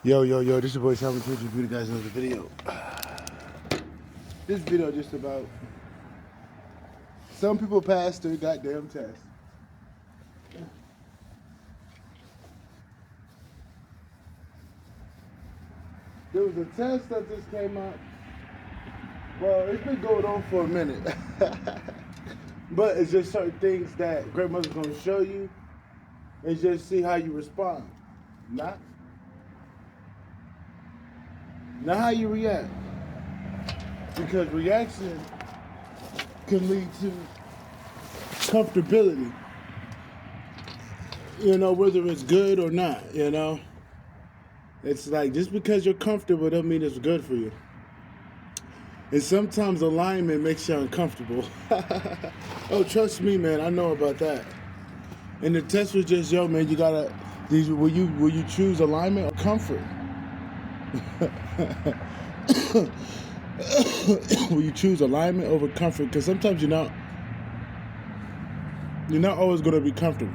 Yo, this is your boy Simon Twitch. You guys another video. This video just about some people pass their goddamn test. There was a test that just came out. Well, it's been going on for a minute. But it's just certain things that Great Mother's going to show you and just see how you respond. Not how you react. Because reaction can lead to comfortability. Whether it's good or not, It's like, just because you're comfortable doesn't mean it's good for you. And sometimes alignment makes you uncomfortable. Oh, trust me, man, I know about that. And the test was just, man, you gotta, will you choose alignment or comfort? Will you choose alignment over comfort? Because sometimes you're not always gonna be comfortable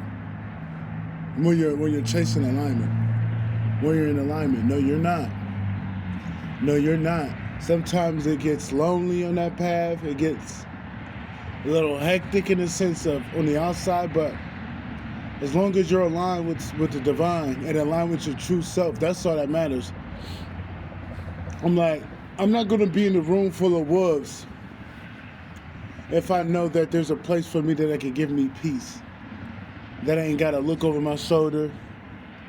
when you're chasing alignment. When you're in alignment, no, you're not. No, you're not. Sometimes it gets lonely on that path. It gets a little hectic in the sense of on the outside, but as long as you're aligned with the divine and aligned with your true self, that's all that matters. I'm not going to be in a room full of wolves if I know that there's a place for me that can give me peace. That I ain't got to look over my shoulder,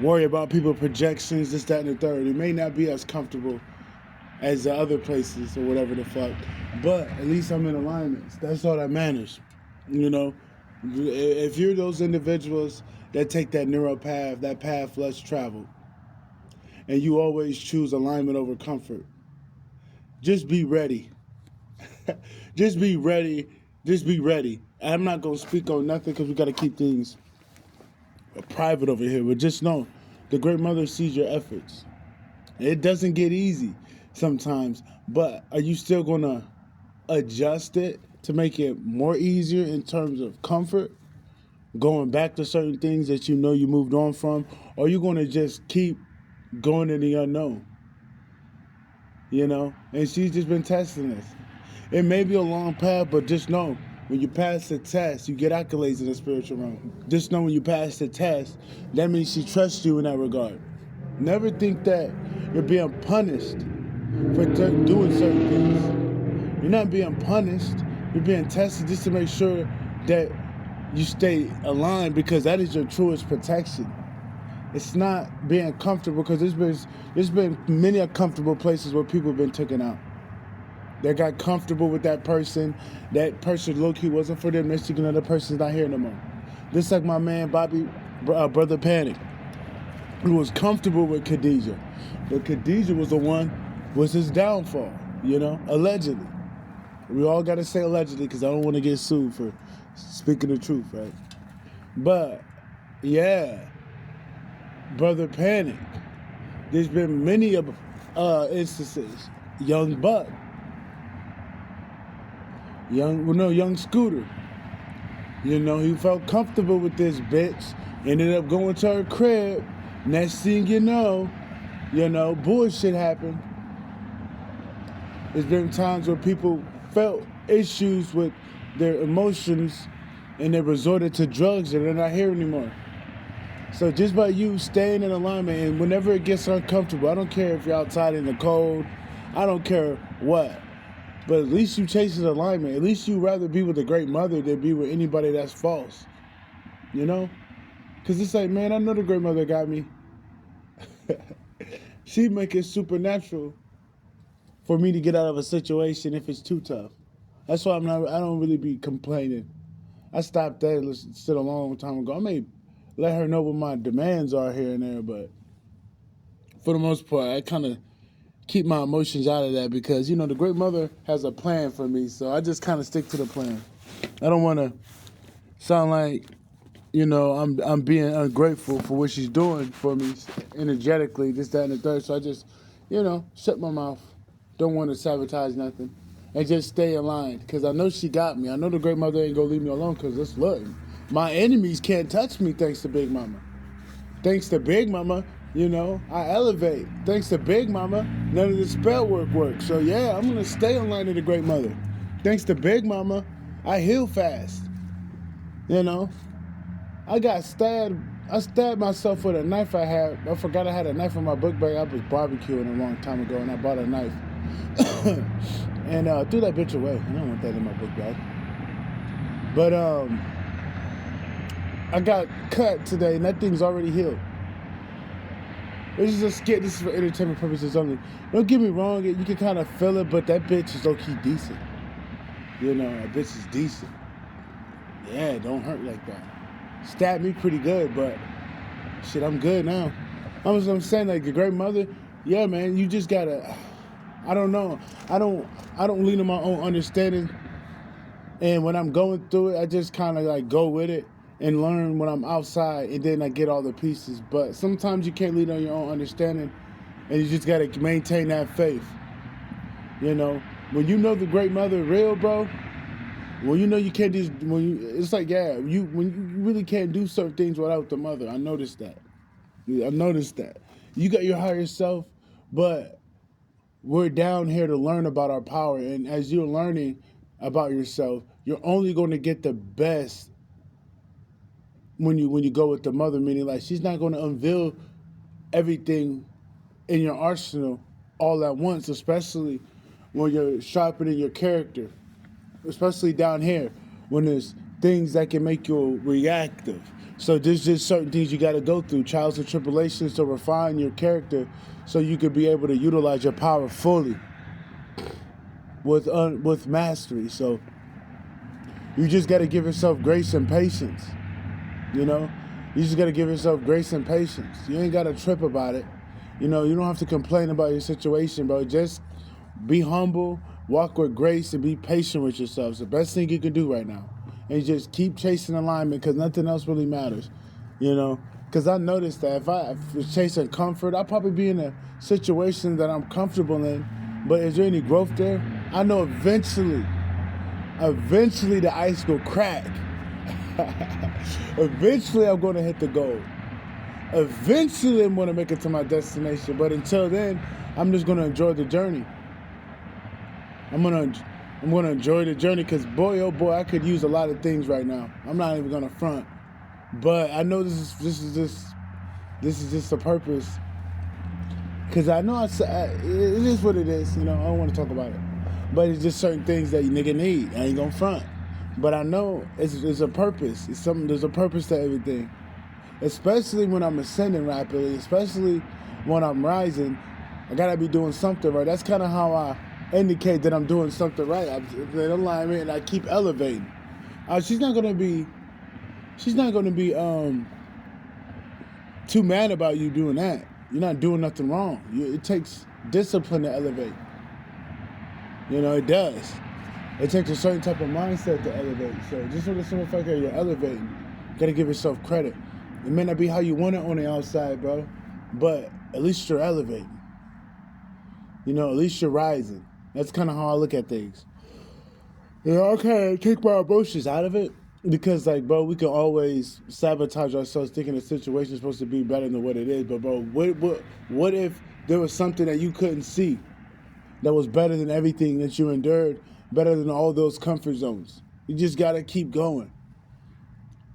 worry about people's projections, this, that, and the third. It may not be as comfortable as the other places or whatever the fuck, but at least I'm in alignment. That's all that matters. If you're those individuals that take that narrow path, that path less traveled, and you always choose alignment over comfort, just be ready. Just be ready. Just be ready. I'm not going to speak on nothing because we got to keep things private over here, but just know the Great Mother sees your efforts. It doesn't get easy sometimes, but are you still going to adjust it to make it more easier in terms of comfort, going back to certain things that you moved on from, or are you going to just keep going in the unknown? And she's just been testing us. It may be a long path, but just know when you pass the test, you get accolades in the spiritual realm. Just know when you pass the test, that means she trusts you in that regard. Never think that you're being punished for doing certain things. You're not being punished. You're being tested just to make sure that you stay aligned, because that is your truest protection. It's not being comfortable, because there's been many uncomfortable places where people have been taken out. They got comfortable with that person. That person low-key wasn't for them. Next thing you know, the person's not here no more. Just like my man Bobby, Brother Panic, who was comfortable with Khadijah. But Khadijah was his downfall, allegedly. We all got to say allegedly because I don't want to get sued for speaking the truth, right? But, yeah, Brother Panic, there's been many instances. Young Buck, Young Scooter, he felt comfortable with this bitch, ended up going to her crib. Next thing you know, bullshit happened. There's been times where people felt issues with their emotions and they resorted to drugs and they're not here anymore. So just by you staying in alignment, and whenever it gets uncomfortable, I don't care if you're outside in the cold, I don't care what, but at least you chasing alignment. At least you rather be with the Great Mother than be with anybody that's false. Because it's like, man, I know the Great Mother got me. She make it supernatural for me to get out of a situation if it's too tough. That's why I don't really be complaining. I stopped that a long time ago. I may let her know what my demands are here and there, but for the most part, I kind of keep my emotions out of that because, the Great Mother has a plan for me, so I just kind of stick to the plan. I don't want to sound like, I'm being ungrateful for what she's doing for me energetically, this, that, and the third, so I just, shut my mouth. Don't want to sabotage nothing. And just stay aligned, because I know she got me. I know the Great Mother ain't going to leave me alone, because look, my enemies can't touch me thanks to Big Mama. Thanks to Big Mama, You know, I elevate. Thanks to Big Mama, none of the spell work works. So yeah, I'm going to stay in line of the Great Mother. Thanks to Big Mama, I heal fast. You know, I got stabbed. I stabbed myself with a knife I had. I forgot I had a knife in my book bag. I was barbecuing a long time ago, and I bought a knife. And threw that bitch away. I don't want that in my book bag. But I got cut today, and that thing's already healed. This is a skit. This is for entertainment purposes only. Don't get me wrong. You can kind of feel it, but that bitch is low-key decent. You know, that bitch is decent. Yeah, it don't hurt like that. Stabbed me pretty good, but shit, I'm good now. I'm saying, like, the Great Mother, yeah, man, you just gotta, I don't know. I don't lean on my own understanding. And when I'm going through it, I just kind of like go with it and learn when I'm outside, and then I get all the pieces. But sometimes you can't lean on your own understanding, and you just gotta maintain that faith. You know, when you know the Great Mother real, bro. When you know you can't just, it's like, yeah, when you really can't do certain things without the Mother. I noticed that. You got your higher self, but we're down here to learn about our power. And as you're learning about yourself, you're only going to get the best when you go with the Mother, meaning like she's not going to unveil everything in your arsenal all at once, especially when you're sharpening your character, especially down here when there's things that can make you reactive. So there's just certain things you got to go through, trials and tribulations, to refine your character so you could be able to utilize your power fully with mastery. So you just got to give yourself grace and patience. You know, you just got to give yourself grace and patience. You ain't got to trip about it. You know, you don't have to complain about your situation, bro. Just be humble, walk with grace, and be patient with yourself. It's the best thing you can do right now. And just keep chasing alignment, because nothing else really matters. You know, because I noticed that if I was chasing comfort, I'd probably be in a situation that I'm comfortable in. But is there any growth there? I know eventually the ice will crack. Eventually I'm going to hit the goal. Eventually I'm going to make it to my destination. But until then, I'm just going to enjoy the journey. I'm going to enjoy the journey, because boy, oh boy, I could use a lot of things right now. I'm not even going to front. But I know this is just a purpose. Because I know it is what it is. You know, I don't want to talk about it. But it's just certain things that you nigga need. I ain't going to front. But I know it's a purpose. There's a purpose to everything. Especially when I'm ascending rapidly, especially when I'm rising, I gotta be doing something right. That's kind of how I indicate that I'm doing something right. I'm in alignment, and I keep elevating. She's not gonna be too mad about you doing that. You're not doing nothing wrong. It takes discipline to elevate. You know, it does. It takes a certain type of mindset to elevate. So just for the simple fact that you're elevating, you gotta give yourself credit. It may not be how you want it on the outside, bro, but at least you're elevating. You know, at least you're rising. That's kind of how I look at things. You know, I kind of take my emotions out of it, because, like, bro, we can always sabotage ourselves thinking the situation's supposed to be better than what it is. But, bro, what if there was something that you couldn't see that was better than everything that you endured, better than all those comfort zones? You just got to keep going.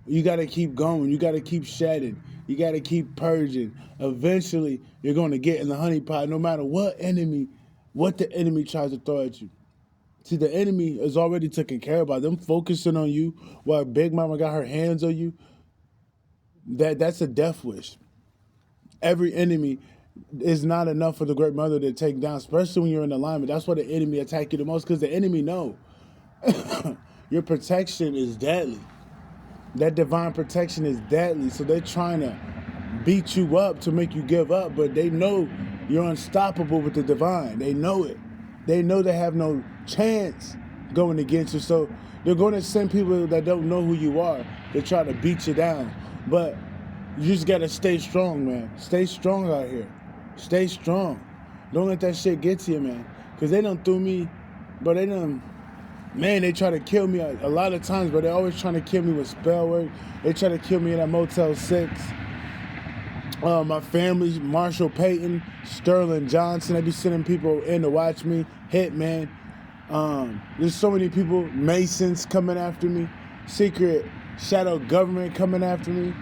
You got to keep going. You got to keep shedding. You got to keep purging. Eventually, you're going to get in the honeypot, no matter what the enemy tries to throw at you. See, the enemy is already taken care of by them focusing on you while Big Mama got her hands on you. That's a death wish. Every enemy is not enough for the Great Mother to take down, especially when you're in alignment. That's why the enemy attack you the most, because the enemy know your protection is deadly. That divine protection is deadly. So they're trying to beat you up to make you give up, but they know you're unstoppable with the divine. They know it. They know they have no chance going against you. So they're going to send people that don't know who you are to try to beat you down. But you just got to stay strong, man. Stay strong out here. Stay strong. Don't let that shit get to you, man. Because they done threw me, but they try to kill me a lot of times, but they're always trying to kill me with spell work. They try to kill me in that Motel 6. My family, Marshall Payton, Sterling Johnson, they be sending people in to watch me. Hitman. There's so many people, Masons coming after me, secret shadow government coming after me.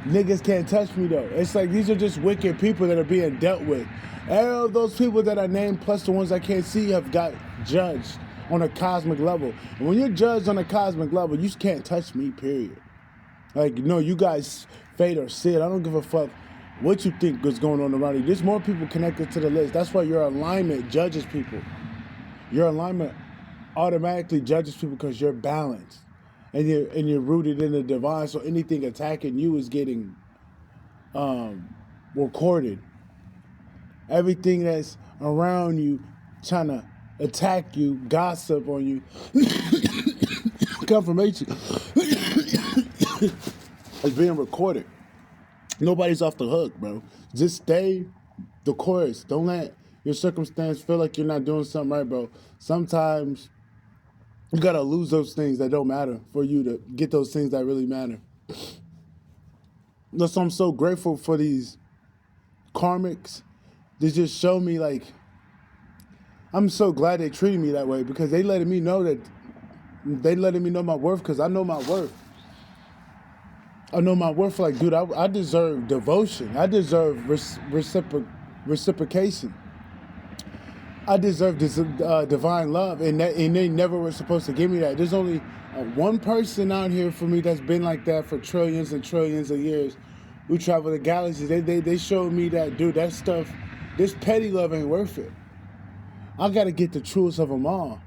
Niggas can't touch me though. It's like these are just wicked people that are being dealt with. All of those people that I named, plus the ones I can't see, have got judged on a cosmic level. And when you're judged on a cosmic level, you just can't touch me, period. Like, no, you guys fade or sit. I don't give a fuck what you think is going on around you. There's more people connected to the list. That's why your alignment judges people. Your alignment automatically judges people because you're balanced. And you're rooted in the divine, so anything attacking you is getting recorded. Everything that's around you trying to attack you, gossip on you, confirmation is being recorded. Nobody's off the hook, bro. Just stay the course. Don't let your circumstance feel like you're not doing something right, bro. Sometimes you gotta lose those things that don't matter for you to get those things that really matter. So I'm so grateful for these karmics. They just show me, like, I'm so glad they treated me that way because they letting me know my worth because I know my worth. I know my worth. Like, dude, I deserve devotion. I deserve reciprocation. I deserve this divine love, and they never were supposed to give me that. There's only one person out here for me that's been like that for trillions and trillions of years. We travel the galaxies. They showed me that, dude, that stuff, this petty love ain't worth it. I got to get the truest of them all.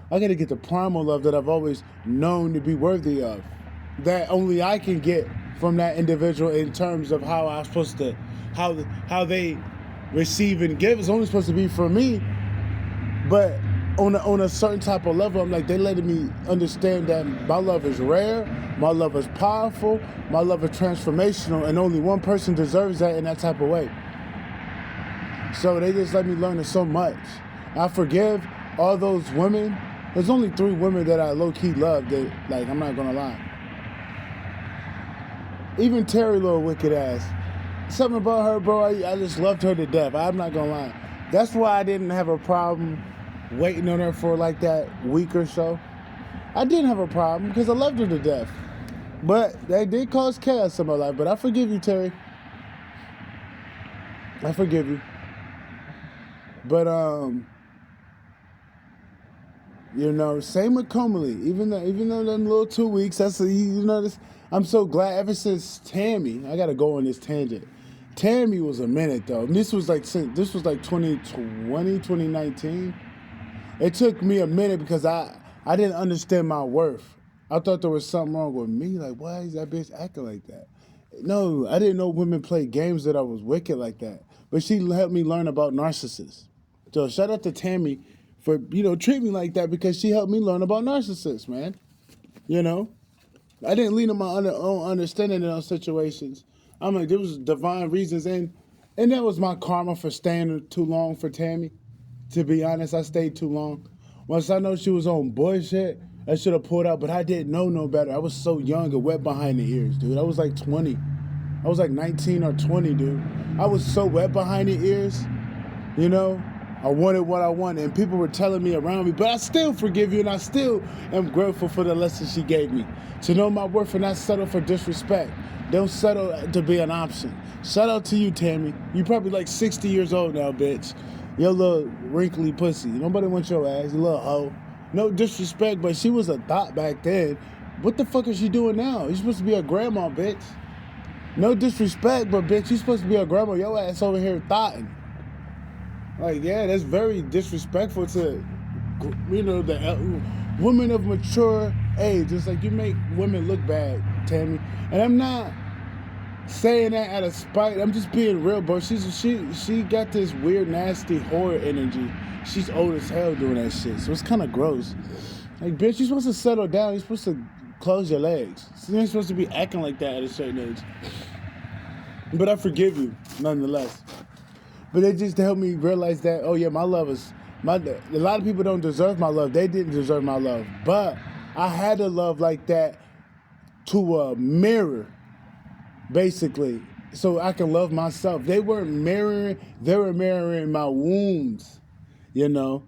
I got to get the primal love that I've always known to be worthy of, that only I can get from that individual in terms of how I'm supposed to, how they receive and give. It's only supposed to be for me. But on a certain type of level, I'm like, they letting me understand that my love is rare, my love is powerful, my love is transformational, and only one person deserves that in that type of way. So they just let me learn so much. I forgive all those women. There's only 3 women that I low-key love that, like, I'm not gonna lie. Even Terry, little wicked ass. Something about her, bro, I just loved her to death. I'm not gonna lie. That's why I didn't have a problem waiting on her for like that week or so. I didn't have a problem because I loved her to death. But they did cause chaos in my life. But I forgive you, Terry. I forgive you. But you know, same with Comely. Even though them little 2 weeks, I'm so glad. Ever since Tammy, I gotta go on this tangent. Tammy was a minute though. This was like 2020, 2019. It took me a minute because I didn't understand my worth. I thought there was something wrong with me. Like, why is that bitch acting like that? No, I didn't know women play games that I was wicked like that. But she helped me learn about narcissists. So shout out to Tammy for, treat me like that because she helped me learn about narcissists, man. I didn't lean on my own understanding in those situations. I'm like, there was divine reasons, and that was my karma for staying too long for Tammy. To be honest, I stayed too long. Once I know she was on bullshit, I should have pulled out, but I didn't know no better. I was so young and wet behind the ears, dude. I was like 20. I was like 19 or 20, dude. I was so wet behind the ears, I wanted what I wanted, and people were telling me around me, but I still forgive you, and I still am grateful for the lesson she gave me. To know my worth and not settle for disrespect. Don't settle to be an option. Shout out to you, Tammy. You probably like 60 years old now, bitch. Your little wrinkly pussy. Nobody wants your ass, you little hoe. No disrespect, but she was a thought back then. What the fuck is she doing now? You're supposed to be a grandma, bitch. No disrespect, but bitch, you supposed to be a grandma. Your ass over here thoughting. Like, yeah, that's very disrespectful to, the women of mature age. It's like you make women look bad, Tammy. And I'm not saying that out of spite. I'm just being real, bro. She got this weird, nasty horror energy. She's old as hell doing that shit. So it's kind of gross. Like, bitch, you're supposed to settle down. You're supposed to close your legs. You're not supposed to be acting like that at a certain age. But I forgive you, nonetheless. But it just helped me realize that, oh yeah, my love is, a lot of people don't deserve my love. They didn't deserve my love. But I had a love like that to mirror, basically, so I can love myself. They were mirroring my wounds, you know.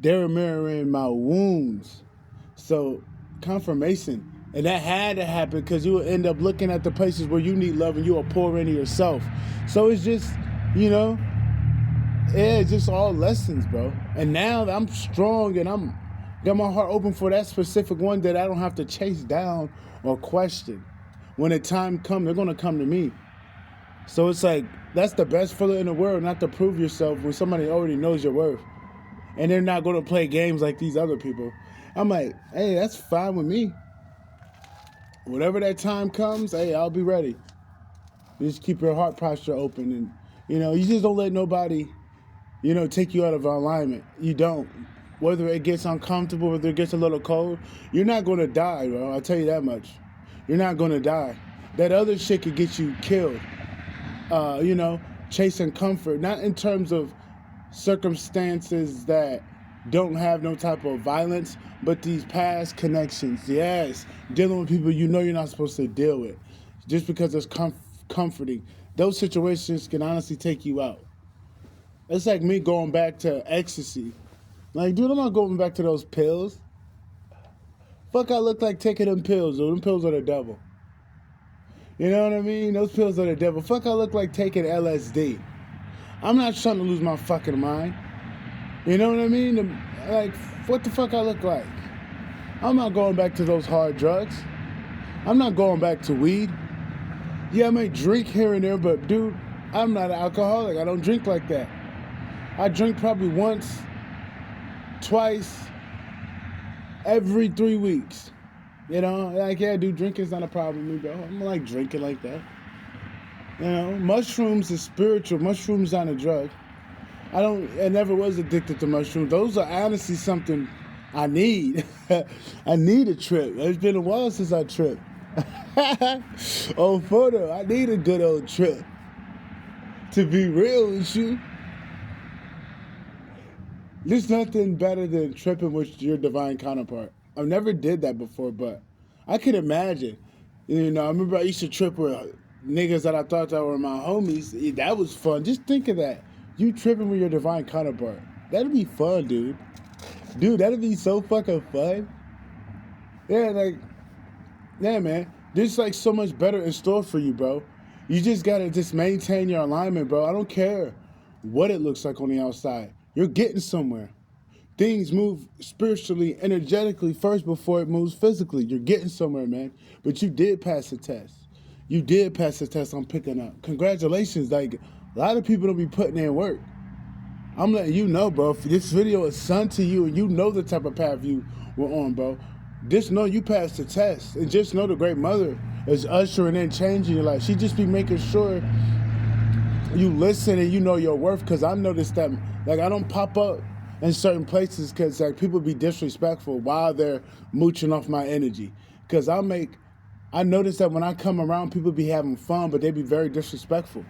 They were mirroring my wounds. So confirmation. And that had to happen because you will end up looking at the places where you need love and you will pour into yourself. So it's just, you know, yeah, it's just all lessons, bro. And now that I'm strong and I'm got my heart open for that specific one that I don't have to chase down or question. When the time comes, they're going to come to me. So it's like, that's the best feeling in the world, not to prove yourself when somebody already knows your worth. And they're not going to play games like these other people. I'm like, hey, that's fine with me. Whatever that time comes, hey, I'll be ready. You just keep your heart posture open. And, you know, you just don't let nobody, you know, take you out of alignment. You don't. Whether it gets uncomfortable, whether it gets a little cold, you're not going to die, bro. I'll tell you that much. You're not going to die. That other shit could get you killed. You know, chasing comfort, not in terms of circumstances that don't have no type of violence, but these past connections, yes, dealing with people you know you're not supposed to deal with, just because it's comforting. Those situations can honestly take you out. It's like me going back to ecstasy. Like, dude, I'm not going back to those pills. Fuck, I look like taking them pills, dude. Them pills are the devil. You know what I mean? Those pills are the devil. Fuck, I look like taking LSD. I'm not trying to lose my fucking mind. You know what I mean? Like, what the fuck I look like? I'm not going back to those hard drugs. I'm not going back to weed. Yeah, I may drink here and there, but dude, I'm not an alcoholic. I don't drink like that. I drink probably once, twice, every 3 weeks. You know, like, yeah, dude, drinking's not a problem with me, bro. I'm like drinking like that. You know, mushrooms is spiritual. Mushrooms aren't a drug. I never was addicted to mushrooms. Those are honestly something I need. I need a trip. It's been a while since I tripped. Oh, photo, I need a good old trip. To be real with you. There's nothing better than tripping with your divine counterpart. I never did that before, but I could imagine. You know, I remember I used to trip with niggas that I thought that were my homies. That was fun. Just think of that. You tripping with your divine counterpart. That'd be fun, dude. Dude, that'd be so fucking fun. Yeah, like, yeah, man. There's like so much better in store for you, bro. You just gotta just maintain your alignment, bro. I don't care what it looks like on the outside. You're getting somewhere. Things move spiritually, energetically first before it moves physically. You're getting somewhere, man. But you did pass the test. You did pass the test on picking up. Congratulations. Like, a lot of people don't be putting in work. I'm letting you know, bro. If this video is sent to you and you know the type of path you were on, bro, just know you passed the test. And just know the great mother is ushering in change in your life. She just be making sure you listen and you know your worth. Because I noticed that, like, I don't pop up in certain places because, like, people be disrespectful while they're mooching off my energy. Because I notice that when I come around, people be having fun, but they be very disrespectful.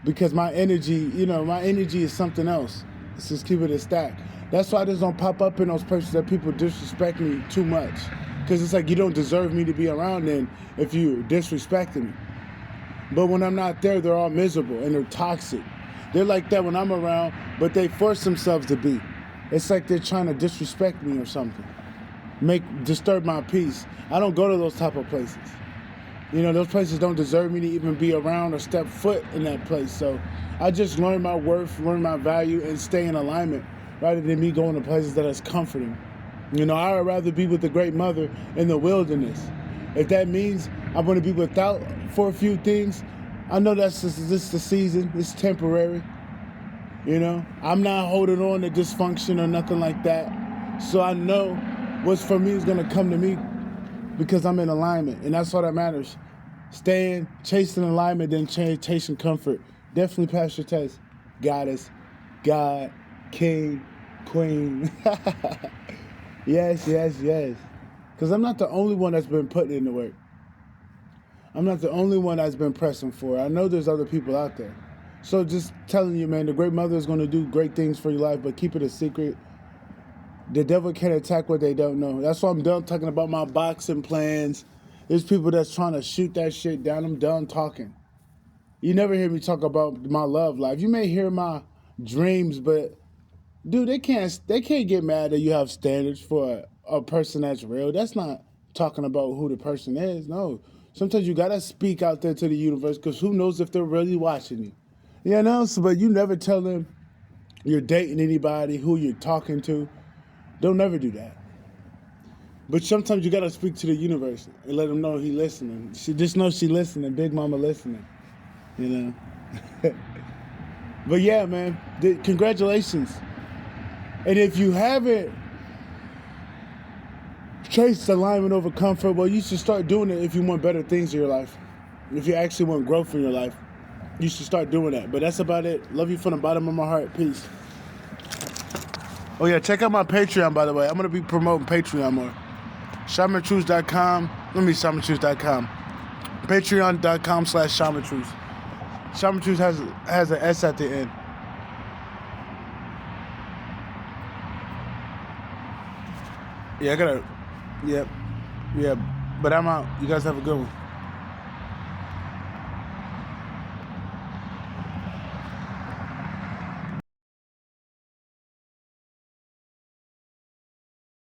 Because my energy, you know, my energy is something else. Let's just keep it a stack. That's why I just don't pop up in those places that people disrespect me too much. Because it's like, you don't deserve me to be around then if you're disrespecting me. But when I'm not there, they're all miserable and they're toxic. They're like that when I'm around, but they force themselves to be. It's like they're trying to disrespect me or something. Disturb my peace. I don't go to those type of places. You know, those places don't deserve me to even be around or step foot in that place. So I just learn my worth, learn my value, and stay in alignment rather than me going to places that is comforting. You know, I would rather be with the great mother in the wilderness. If that means I'm going to be without for a few things, I know that's just the season. It's temporary. You know, I'm not holding on to dysfunction or nothing like that. So I know what's for me is going to come to me because I'm in alignment. And that's all that matters. Staying, chasing alignment, then chasing comfort. Definitely pass your test. Goddess, God, King, Queen. Yes, yes, yes. Because I'm not the only one that's been putting in the work. I'm not the only one that's been pressing for it. I know there's other people out there. So just telling you, man, the great mother is going to do great things for your life, but keep it a secret. The devil can't attack what they don't know. That's why I'm done talking about my boxing plans. There's people that's trying to shoot that shit down. I'm done talking. You never hear me talk about my love life. You may hear my dreams, but dude, they can't get mad that you have standards for a person that's real. That's not talking about who the person is. No. Sometimes you gotta speak out there to the universe, because who knows if they're really watching you. You know? So, but you never tell them you're dating anybody, who you're talking to. Don't never do that. But sometimes you gotta speak to the universe and let them know he listening. She just knows she listening. Big Mama listening. You know. But yeah, man, congratulations. And if you haven't chased alignment over comfort, well, you should start doing it if you want better things in your life. If you actually want growth in your life, you should start doing that. But that's about it. Love you from the bottom of my heart. Peace. Oh yeah, check out my Patreon, by the way. I'm gonna be promoting Patreon more. ShamanTruths.com. ShamanTruths.com. Patreon.com/ShamanTruths. Shaman Truths has an S at the end. Yeah, I gotta. Yep. Yeah. But I'm out. You guys have a good one.